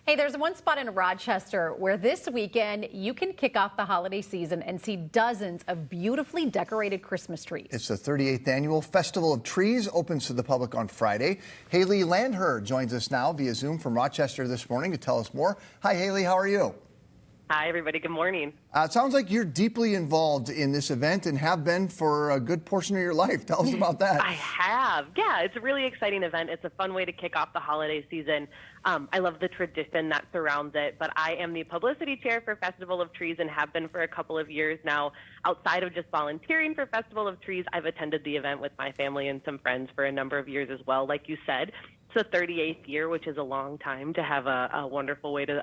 Hey, there's one spot in Rochester where this weekend you can kick off the holiday season and see dozens of beautifully decorated Christmas trees. It's the 38th annual Festival of Trees, opens to the public on Friday. Haley Landher joins us now via Zoom from Rochester this morning to tell us more. Hi, Haley, how are you? Hi, everybody. Good morning. It sounds like you're deeply involved in this event and have been for a good portion of your life. Tell us about that. I have. Yeah, it's a really exciting event. It's a fun way to kick off the holiday season. I love the tradition that surrounds it, but I am the publicity chair for Festival of Trees and have been for a couple of years now. Outside of just volunteering for Festival of Trees, I've attended the event with my family and some friends for a number of years as well. Like you said, it's the 38th year, which is a long time to have a wonderful way to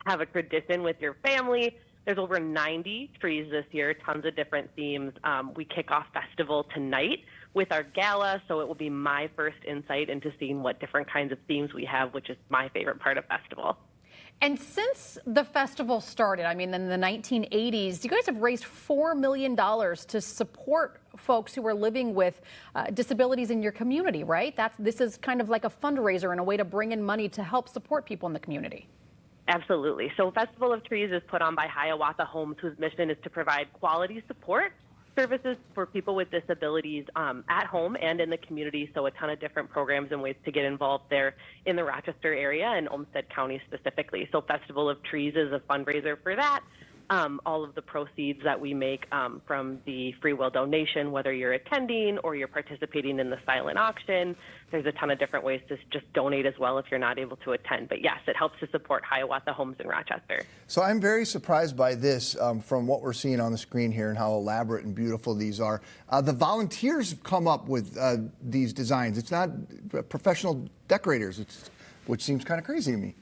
have a tradition with your family. There's over 90 trees this year, tons of different themes. We kick off festival tonight with our gala, so it will be my first insight into seeing what different kinds of themes we have, which is my favorite part of festival. And since the festival started, I mean, in the 1980s, you guys have raised $4 million to support folks who are living with disabilities in your community, right? This is kind of like a fundraiser and a way to bring in money to help support people in the community. Absolutely. So Festival of Trees is put on by Hiawatha Homes, whose mission is to provide quality support services for people with disabilities at home and in the community. So a ton of different programs and ways to get involved there in the Rochester area and Olmsted County specifically. So Festival of Trees is a fundraiser for that. All of the proceeds that we make from the free will donation, whether you're attending or you're participating in the silent auction, there's a ton of different ways to just donate as well if you're not able to attend. But yes, it helps to support Hiawatha Homes in Rochester. So I'm very surprised by this from what we're seeing on the screen here and how elaborate and beautiful these are. The volunteers have come up with these designs. It's not professional decorators, which seems kind of crazy to me.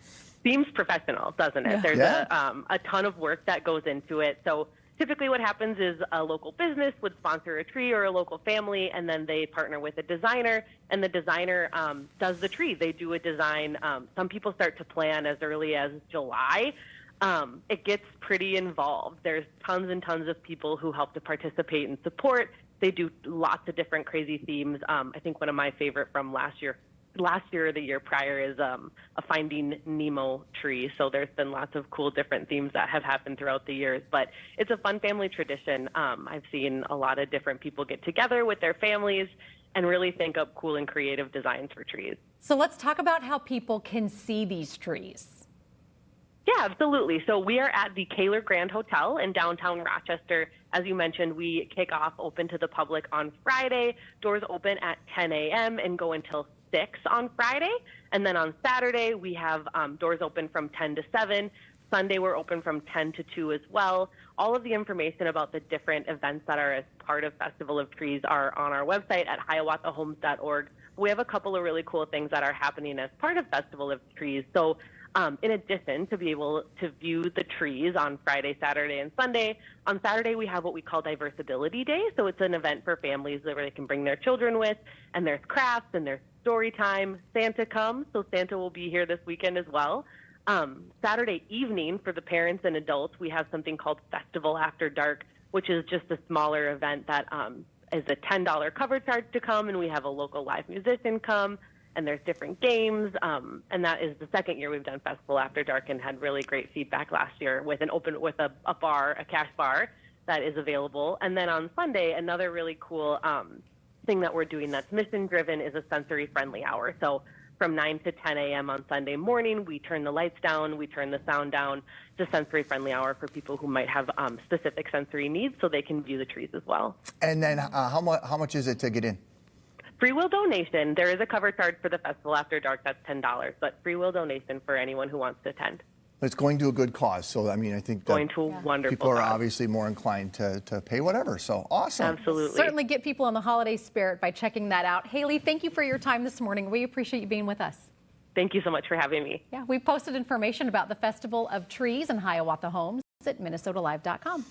Seems professional, doesn't it? Yeah. There's a ton of work that goes into it. So typically what happens is a local business would sponsor a tree or a local family, and then they partner with a designer, and the designer does the tree. They do a design. Some people start to plan as early as July. It gets pretty involved. There's tons and tons of people who help to participate and support. They do lots of different crazy themes. I think one of my favorite from last year or the year prior is a Finding Nemo tree. So there's been lots of cool different themes that have happened throughout the years, but it's a fun family tradition. I've seen a lot of different people get together with their families and really think up cool and creative designs for trees. So let's talk about how people can see these trees. Yeah, absolutely. So we are at the Kaler Grand Hotel in downtown Rochester. As you mentioned, we kick off open to the public on Friday. Doors open at 10 a.m. and go until 6 on Friday. And then on Saturday, we have doors open from 10 to 7. Sunday, we're open from 10 to 2 as well. All of the information about the different events that are as part of Festival of Trees are on our website at hiawathahomes.org. We have a couple of really cool things that are happening as part of Festival of Trees. So in addition to be able to view the trees on Friday, Saturday, and Sunday, on Saturday we have what we call Diversability Day. So it's an event for families where they can bring their children with, and there's crafts and there's story time. Santa comes, so Santa will be here this weekend as well. Saturday evening for the parents and adults, we have something called Festival After Dark, which is just a smaller event that is a $10 cover charge to come, and we have a local live musician come. And there's different games, and that is the second year we've done Festival After Dark and had really great feedback last year with a bar, a cash bar that is available. And then on Sunday, another really cool thing that we're doing that's mission driven is a sensory friendly hour. So from 9 to 10 a.m. on Sunday morning, we turn the lights down, we turn the sound down. It's a sensory friendly hour for people who might have specific sensory needs, so they can view the trees as well. And then how much is it to get in? Free will donation. There is a cover charge for the Festival After Dark, that's $10, but free will donation for anyone who wants to attend. It's going to a good cause, so I mean, I think going to a wonderful people are cause. obviously more inclined to pay whatever, so awesome. Absolutely. Certainly get people in the holiday spirit by checking that out. Haley, thank you for your time this morning. We appreciate you being with us. Thank you so much for having me. Yeah, we posted information about the Festival of Trees and Hiawatha Homes at minnesotalive.com.